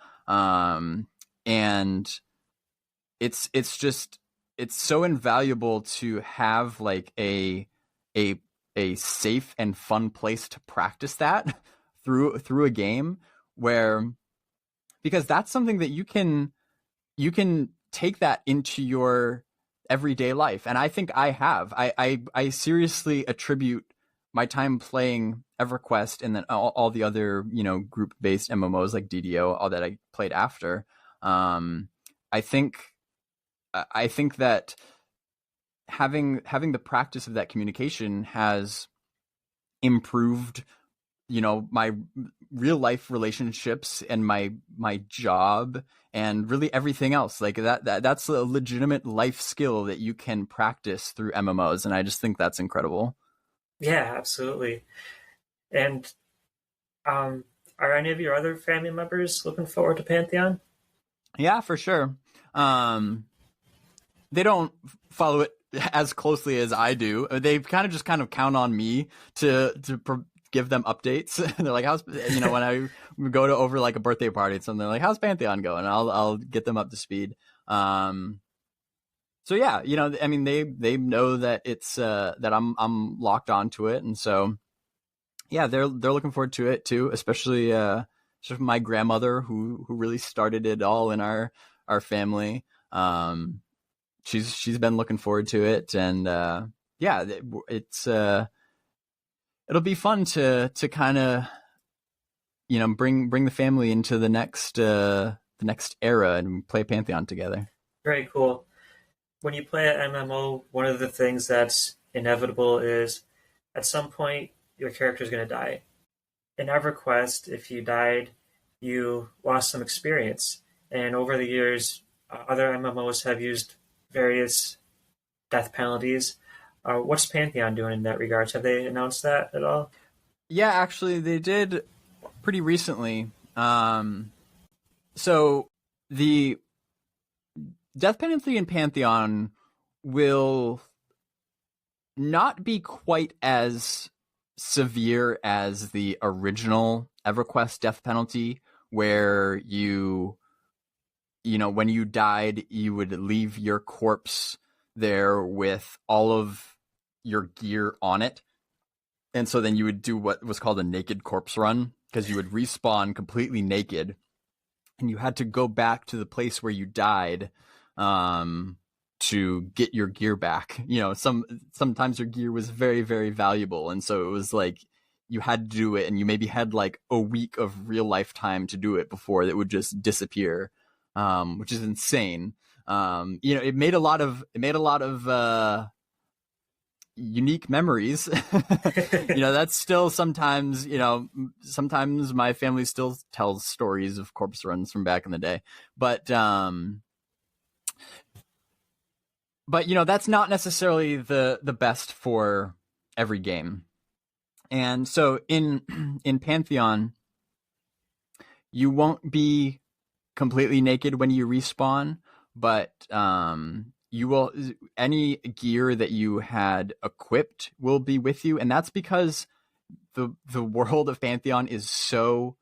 And it's so invaluable to have like a a safe and fun place to practice that through a game where because that's something that you can take that into your everyday life. And I think I have. I seriously attribute my time playing EverQuest and then all the other, group based MMOs like DDO, all that I played after. I think I think that having the practice of that communication has improved my real life relationships and my job and really everything else like that's a legitimate life skill that you can practice through MMOs, and I just think that's incredible. Yeah, absolutely. And um, are any of your other family members looking forward to Pantheon? Yeah, for sure. um they don't follow it as closely as I do. They kind of count on me to give them updates. They're like, "How's when I go to over like a birthday party and something, they're like, "How's Pantheon going?" I'll get them up to speed. So yeah, I mean, they know that it's that I'm locked onto it, and so yeah, they're looking forward to it too, especially sort of my grandmother who really started it all in our family. She's been looking forward to it, and yeah, it's it'll be fun to kind of bring the family into the next era and play Pantheon together. Very cool. When you play an MMO, one of the things that's inevitable is at some point your character is going to die. In EverQuest, if you died, you lost some experience. And over the years, other MMOs have used various death penalties. What's Pantheon doing in that regards? Have they announced that at all? Yeah, actually, they did pretty recently. So the death penalty in Pantheon will not be quite as severe as the original EverQuest death penalty, where when you died, you would leave your corpse there with all of your gear on it. And so then you would do what was called a naked corpse run, because you would respawn completely naked, and you had to go back to the place where you died to get your gear back. Sometimes your gear was very, very valuable, and so it was like you had to do it, and you maybe had like a week of real life time to do it before it would just disappear, which is insane. It made a lot of unique memories. That's still sometimes my family still tells stories of corpse runs from back in the day, but that's not necessarily the best for every game. And so in Pantheon, you won't be completely naked when you respawn, but you will, any gear that you had equipped will be with you, and that's because the world of Pantheon is so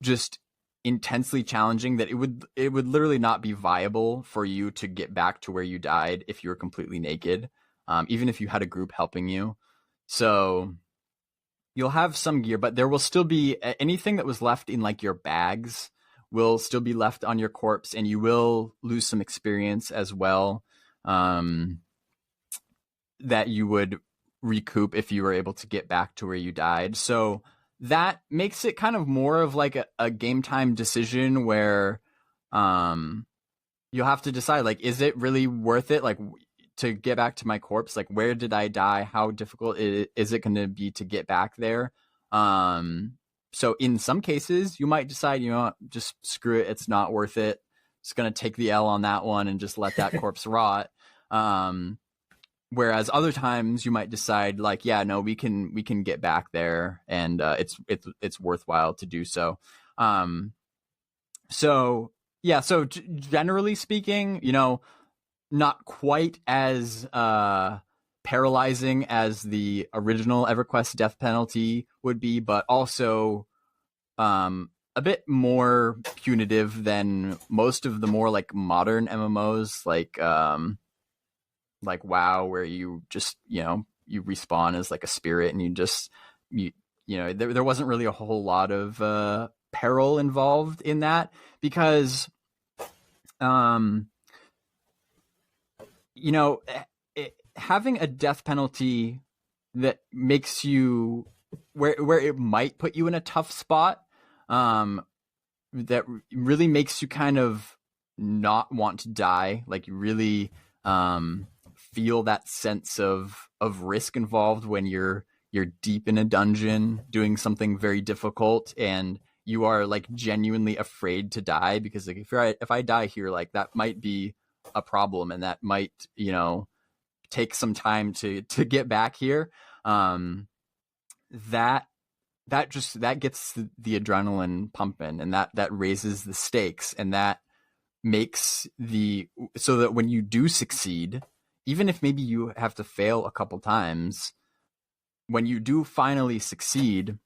just intensely challenging that it would literally not be viable for you to get back to where you died if you were completely naked, even if you had a group helping you. So you'll have some gear, but there will still be anything that was left in like your bags will still be left on your corpse, and you will lose some experience as well, that you would recoup if you were able to get back to where you died. So that makes it kind of more of like a game time decision where you'll have to decide, like, is it really worth it, like, to get back to my corpse? Like, where did I die? How difficult is it going to be to get back there? So in some cases, you might decide, just screw it. It's not worth it. Just going to take the L on that one and just let that corpse rot. Whereas other times you might decide, like, yeah, no, we can get back there, and it's worthwhile to do so. So generally speaking, not quite as paralyzing as the original EverQuest death penalty would be, but also a bit more punitive than most of the more like modern MMOs, like WoW, where you just you respawn as like a spirit, and there wasn't really a whole lot of peril involved in that, because having a death penalty that makes you where it might put you in a tough spot, that really makes you kind of not want to die, like you really feel that sense of risk involved when you're deep in a dungeon doing something very difficult, and you are like genuinely afraid to die, because like if I die here, like that might be a problem, and that might take some time to get back here. That gets the adrenaline pumping, and that raises the stakes, and that makes so that when you do succeed, even if maybe you have to fail a couple times, when you do finally succeed,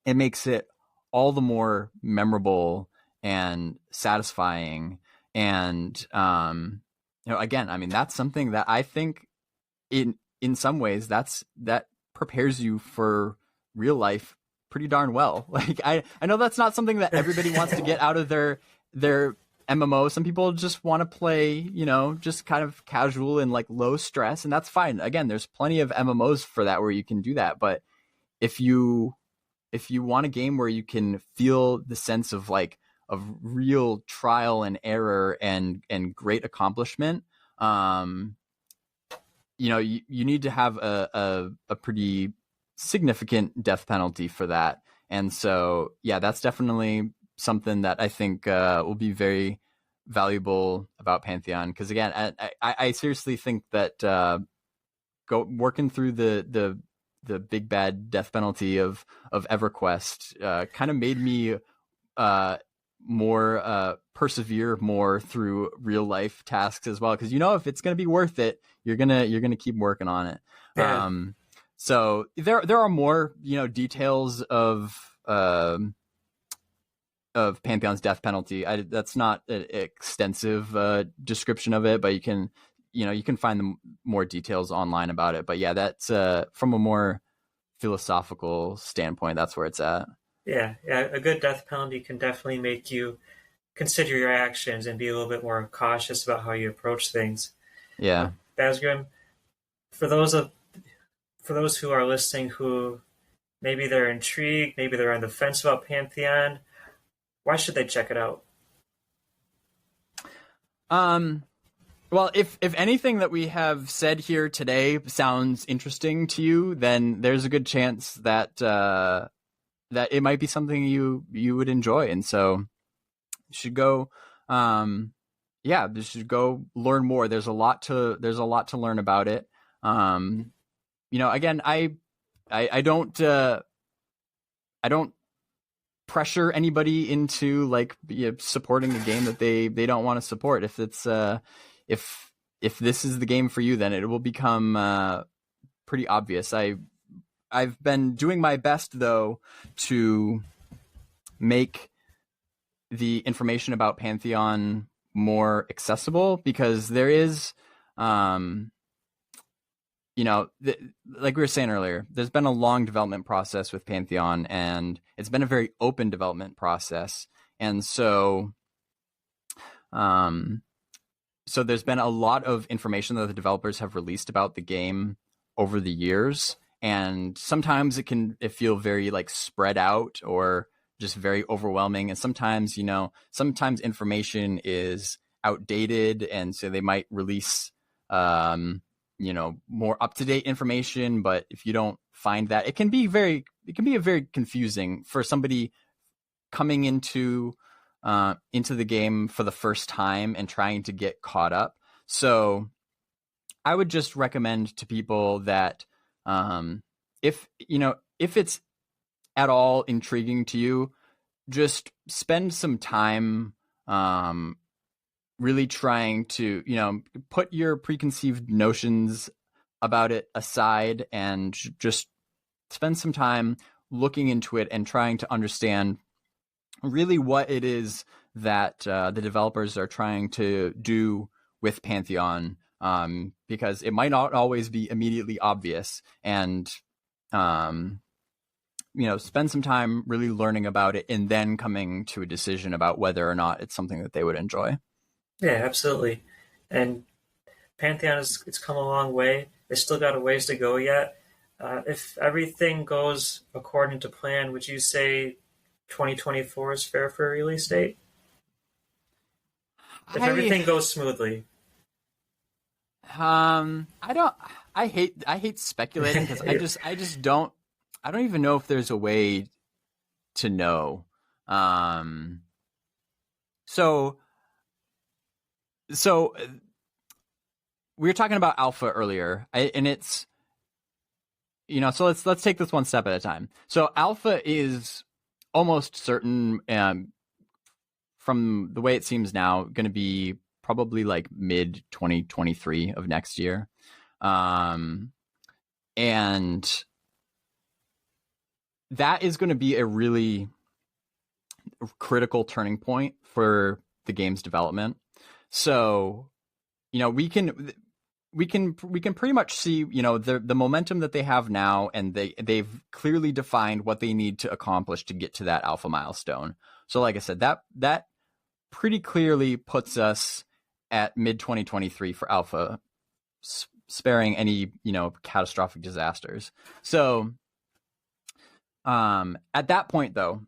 it makes it all the more memorable and satisfying. And again, I mean, that's something that I think in some ways that prepares you for real life pretty darn well. Like I know that's not something that everybody wants to get out of their MMO. Some people just want to play, just kind of casual and like low stress, and that's fine. Again, there's plenty of MMOs for that where you can do that. But if you want a game where you can feel the sense of like of real trial and error and great accomplishment, you need to have a pretty significant death penalty for that. And so, yeah, that's definitely something that I think will be very valuable about Pantheon. Because again, I seriously think that working through the big bad death penalty of EverQuest kind of made me more persevere more through real life tasks as well, because if it's going to be worth it, you're gonna keep working on it. Yeah. So there are more details of Pantheon's death penalty. That's not an extensive description of it, but you can find more details online about it. But yeah, that's from a more philosophical standpoint, that's where it's at. Yeah, yeah, a good death penalty can definitely make you consider your actions and be a little bit more cautious about how you approach things. Yeah. Bazgrim, for those of for those who are listening who maybe they're intrigued, maybe they're on the fence about Pantheon, why should they check it out? Um, well, if anything that we have said here today sounds interesting to you, then there's a good chance that that it might be something you would enjoy, and so you should go. Yeah, you should go learn more. There's a lot to learn about it. Again, I don't pressure anybody into like supporting a game that they don't want to support. If it's if this is the game for you, then it will become pretty obvious. I've been doing my best though to make the information about Pantheon more accessible, because there is like we were saying earlier, there's been a long development process with Pantheon, and it's been a very open development process. And so there's been a lot of information that the developers have released about the game over the years. And sometimes it can feel very like spread out or just very overwhelming. And sometimes, sometimes information is outdated. And so they might release, more up-to-date information, but if you don't find that, it can be very confusing for somebody coming into the game for the first time and trying to get caught up. So I would just recommend to people that if it's at all intriguing to you, just spend some time really trying to, put your preconceived notions about it aside and just spend some time looking into it and trying to understand really what it is that the developers are trying to do with Pantheon, because it might not always be immediately obvious. And, spend some time really learning about it and then coming to a decision about whether or not it's something that they would enjoy. Yeah, absolutely. And Pantheon it's come a long way. It's still got a ways to go yet. If everything goes according to plan, would you say 2024 is fair for a release date? If everything goes smoothly. I hate speculating, because I just don't even know if there's a way to know. So we were talking about alpha earlier, and it's, so let's take this one step at a time. So alpha is almost certain, from the way it seems now, going to be probably like mid 2023 of next year. And that is going to be a really critical turning point for the game's development. So, we can pretty much see, the momentum that they have now, and they've clearly defined what they need to accomplish to get to that alpha milestone. So like I said, that pretty clearly puts us at mid 2023 for alpha, sparing any, catastrophic disasters. So, at that point though,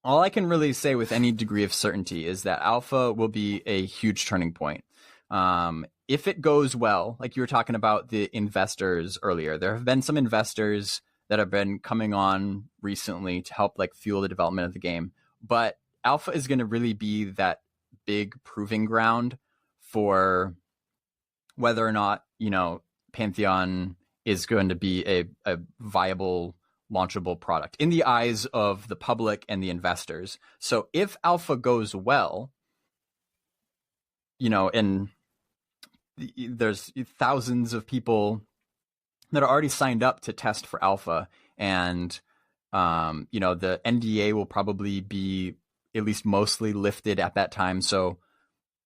all I can really say with any degree of certainty is that alpha will be a huge turning point. If it goes well, like you were talking about the investors earlier, there have been some investors that have been coming on recently to help like fuel the development of the game. But alpha is going to really be that big proving ground for whether or not, Pantheon is going to be a viable, launchable product in the eyes of the public and the investors. So if alpha goes well, and there's thousands of people that are already signed up to test for alpha, and the NDA will probably be at least mostly lifted at that time. So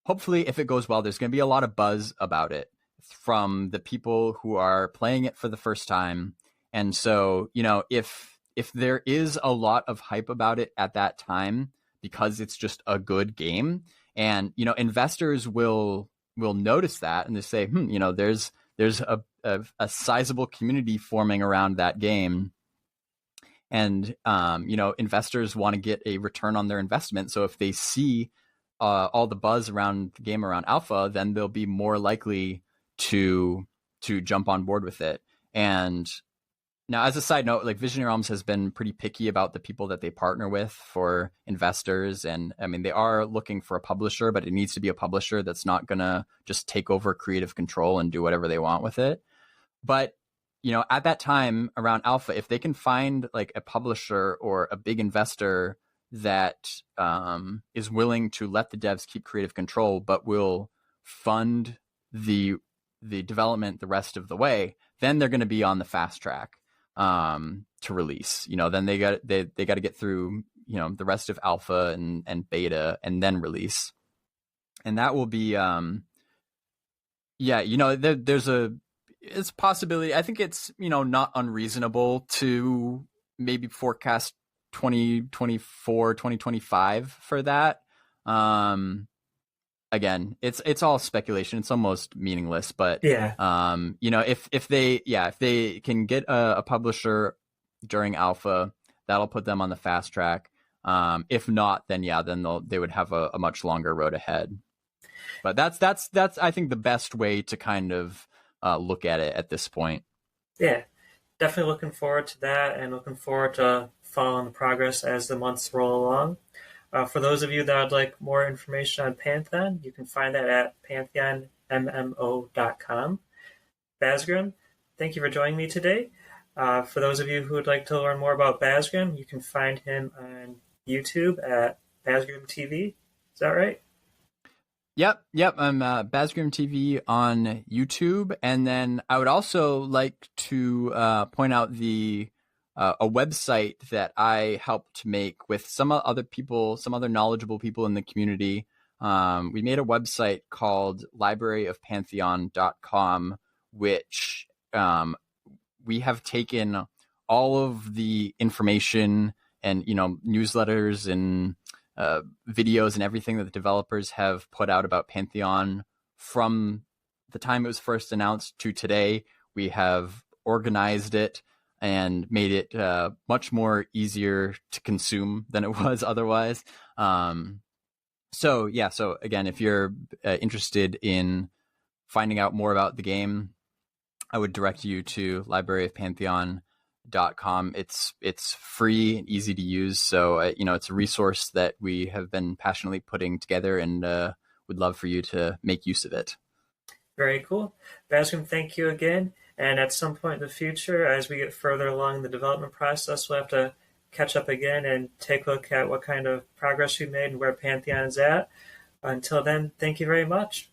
hopefully if it goes well, there's going to be a lot of buzz about it from the people who are playing it for the first time, And so, if there is a lot of hype about it at that time because it's just a good game, and investors will notice that and they say, there's a sizable community forming around that game, and investors want to get a return on their investment. So if they see all the buzz around the game around alpha, then they'll be more likely to jump on board with it. And now, as a side note, like Visionary Realms has been pretty picky about the people that they partner with for investors. And I mean, they are looking for a publisher, but it needs to be a publisher that's not going to just take over creative control and do whatever they want with it. But, at that time around alpha, if they can find like a publisher or a big investor that is willing to let the devs keep creative control, but will fund the development the rest of the way, then they're going to be on the fast track to release. Then they got to get through the rest of alpha and beta and then release, and that will be it's a possibility. I think it's not unreasonable to maybe forecast 2024 2025 for that. Again, it's all speculation. It's almost meaningless, but Yeah. If they can get a publisher during alpha, that'll put them on the fast track. If not, then they would have a much longer road ahead. But that's I think the best way to kind of look at it at this point. Yeah, definitely looking forward to that, and looking forward to following the progress as the months roll along. For those of you that would like more information on Pantheon, you can find that at pantheonmmo.com. Bazgrim, thank you for joining me today. For those of you who would like to learn more about Bazgrim, you can find him on YouTube at Bazgrim TV. Is that right? Yep. I'm Bazgrim TV on YouTube, and then I would also like to point out a website that I helped make with some other knowledgeable people in the community. We made a website called libraryofpantheon.com, which we have taken all of the information and newsletters and videos and everything that the developers have put out about Pantheon from the time it was first announced to today. We have organized it and made it much more easier to consume than it was otherwise. So again, if you're interested in finding out more about the game, I would direct you to libraryofpantheon.com. It's free and easy to use, so it's a resource that we have been passionately putting together, and would love for you to make use of it. Very cool. Bazgrim, thank you again. And at some point in the future, as we get further along the development process, we'll have to catch up again and take a look at what kind of progress we made and where Pantheon is at. Until then, thank you very much.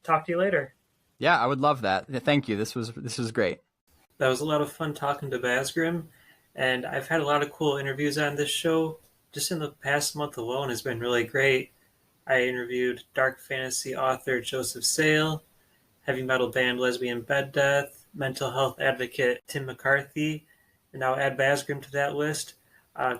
Talk to you later. Yeah, I would love that. Thank you. This was great. That was a lot of fun talking to Bazgrim, and I've had a lot of cool interviews on this show. Just in the past month alone has been really great. I interviewed dark fantasy author Joseph Sale, heavy metal band Lesbian Bed Death, mental health advocate Tim McCarthy, and now add Bazgrim to that list.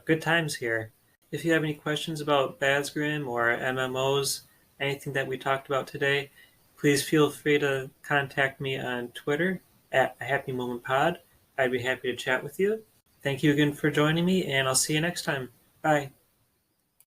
Good times here. If you have any questions about Bazgrim or MMOs, anything that we talked about today, please feel free to contact me on Twitter at @HappyMomentPod. I'd be happy to chat with you. Thank you again for joining me, and I'll see you next time. Bye.